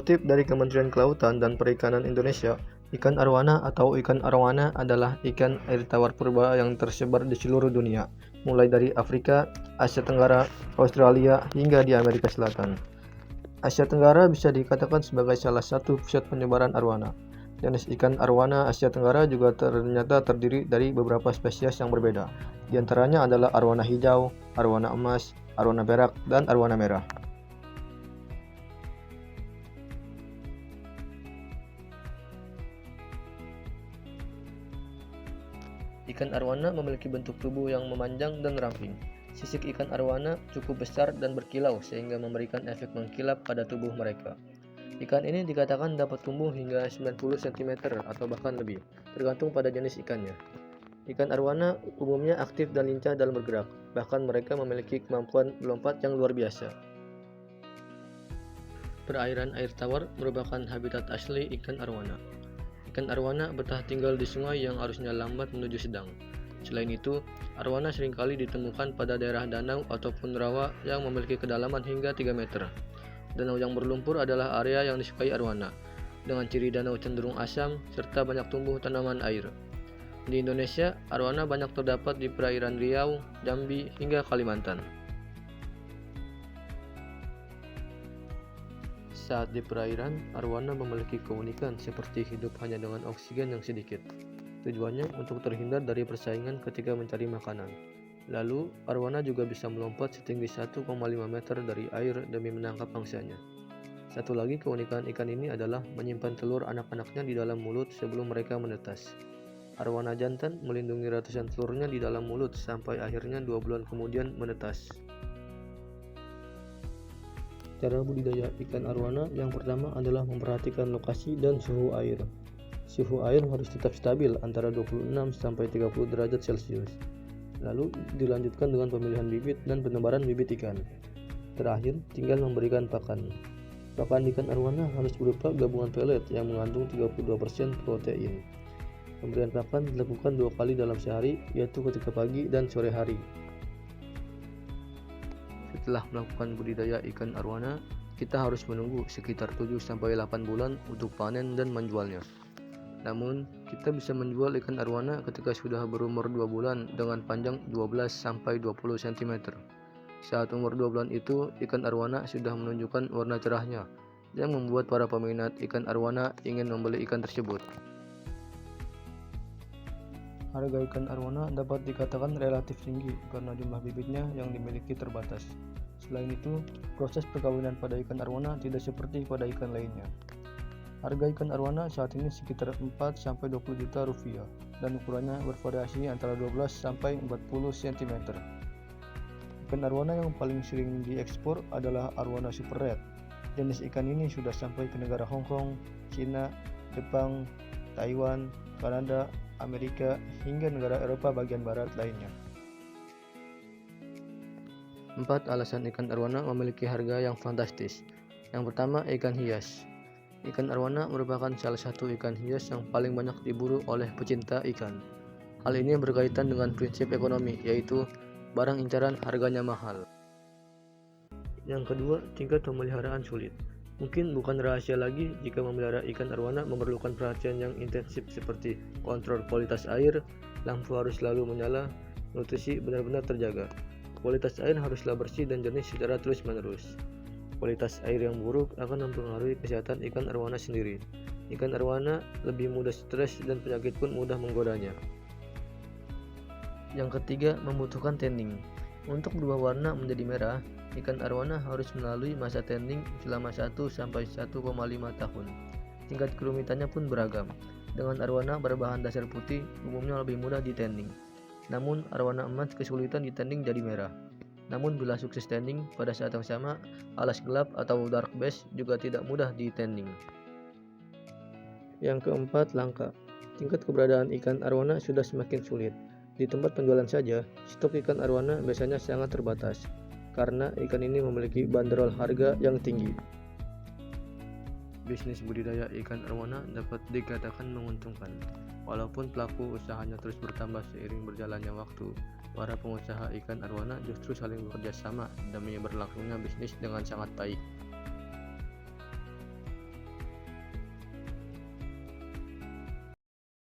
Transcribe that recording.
Dikutip dari Kementerian Kelautan dan Perikanan Indonesia, ikan arwana atau ikan arowana adalah ikan air tawar purba yang tersebar di seluruh dunia, mulai dari Afrika, Asia Tenggara, Australia, hingga di Amerika Selatan. Asia Tenggara bisa dikatakan sebagai salah satu pusat penyebaran arwana. Jenis ikan arwana Asia Tenggara juga ternyata terdiri dari beberapa spesies yang berbeda. Di antaranya adalah arwana hijau, arwana emas, arwana perak, dan arwana merah. Ikan arwana memiliki bentuk tubuh yang memanjang dan ramping. Sisik ikan arwana cukup besar dan berkilau sehingga memberikan efek mengkilap pada tubuh mereka. Ikan ini dikatakan dapat tumbuh hingga 90 cm atau bahkan lebih, tergantung pada jenis ikannya. Ikan arwana umumnya aktif dan lincah dalam bergerak, bahkan mereka memiliki kemampuan melompat yang luar biasa. Perairan air tawar merupakan habitat asli ikan arwana. Ikan arwana betah tinggal di sungai yang arusnya lambat menuju sedang. Selain itu, arwana seringkali ditemukan pada daerah danau ataupun rawa yang memiliki kedalaman hingga 3 meter. Danau yang berlumpur adalah area yang disukai arwana, dengan ciri danau cenderung asam serta banyak tumbuh tanaman air. Di Indonesia, arwana banyak terdapat di perairan Riau, Jambi, hingga Kalimantan. Saat di perairan, arwana memiliki keunikan seperti hidup hanya dengan oksigen yang sedikit. Tujuannya untuk terhindar dari persaingan ketika mencari makanan. Lalu, arwana juga bisa melompat setinggi 1,5 meter dari air demi menangkap mangsanya. Satu lagi keunikan ikan ini adalah menyimpan telur anak-anaknya di dalam mulut sebelum mereka menetas. Arwana jantan melindungi ratusan telurnya di dalam mulut sampai akhirnya 2 bulan kemudian menetas. Cara budidaya ikan arwana yang pertama adalah memperhatikan lokasi dan suhu air. Suhu air harus tetap stabil antara 26 sampai 30 derajat Celcius. Lalu dilanjutkan dengan pemilihan bibit dan penebaran bibit ikan. Terakhir, tinggal memberikan pakan. Pakan ikan arwana harus berupa gabungan pelet yang mengandung 32% protein. Pemberian pakan dilakukan 2 kali dalam sehari, yaitu ketika pagi dan sore hari. Setelah melakukan budidaya ikan arwana, kita harus menunggu sekitar 7-8 bulan untuk panen dan menjualnya. Namun, kita bisa menjual ikan arwana ketika sudah berumur 2 bulan dengan panjang 12-20 cm. Saat umur 2 bulan itu, ikan arwana sudah menunjukkan warna cerahnya, yang membuat para peminat ikan arwana ingin membeli ikan tersebut. Harga ikan arwana dapat dikatakan relatif tinggi karena jumlah bibitnya yang dimiliki terbatas. Selain itu, proses perkawinan pada ikan arwana tidak seperti pada ikan lainnya. Harga ikan arwana saat ini sekitar 4-20 juta rupiah dan ukurannya bervariasi antara 12-40 cm. Ikan arwana yang paling sering diekspor adalah arwana super red. Jenis ikan ini sudah sampai ke negara Hong Kong, Cina, Jepang, Taiwan, Kanada, Amerika, hingga negara Eropa bagian barat lainnya. 4 alasan ikan arwana memiliki harga yang fantastis. Yang pertama, ikan hias. Ikan arwana merupakan salah satu ikan hias yang paling banyak diburu oleh pecinta ikan. Hal ini berkaitan dengan prinsip ekonomi, yaitu barang incaran harganya mahal. Yang kedua, tingkat pemeliharaan sulit. Mungkin bukan rahasia lagi jika memelihara ikan arwana memerlukan perhatian yang intensif seperti kontrol kualitas air, lampu harus selalu menyala, nutrisi benar-benar terjaga. Kualitas air haruslah bersih dan jernih secara terus-menerus. Kualitas air yang buruk akan mempengaruhi kesehatan ikan arwana sendiri. Ikan arwana lebih mudah stres dan penyakit pun mudah menggodanya. Yang ketiga, membutuhkan tanning. Untuk berubah warna menjadi merah, ikan arwana harus melalui masa tanning selama 1-1,5 tahun. Tingkat kerumitannya pun beragam. Dengan arwana berbahan dasar putih, umumnya lebih mudah di tanning. Namun, arwana emas kesulitan di tanning jadi merah. Namun, bila sukses tanning, pada saat yang sama, alas gelap atau dark beige juga tidak mudah di tanning. Yang keempat, langka. Tingkat keberadaan ikan arwana sudah semakin sulit. Di tempat penjualan saja, stok ikan arwana biasanya sangat terbatas, karena ikan ini memiliki banderol harga yang tinggi. Bisnis budidaya ikan arwana dapat dikatakan menguntungkan. Walaupun pelaku usahanya terus bertambah seiring berjalannya waktu, para pengusaha ikan arwana justru saling bekerja sama demi berlangsungnya bisnis dengan sangat baik.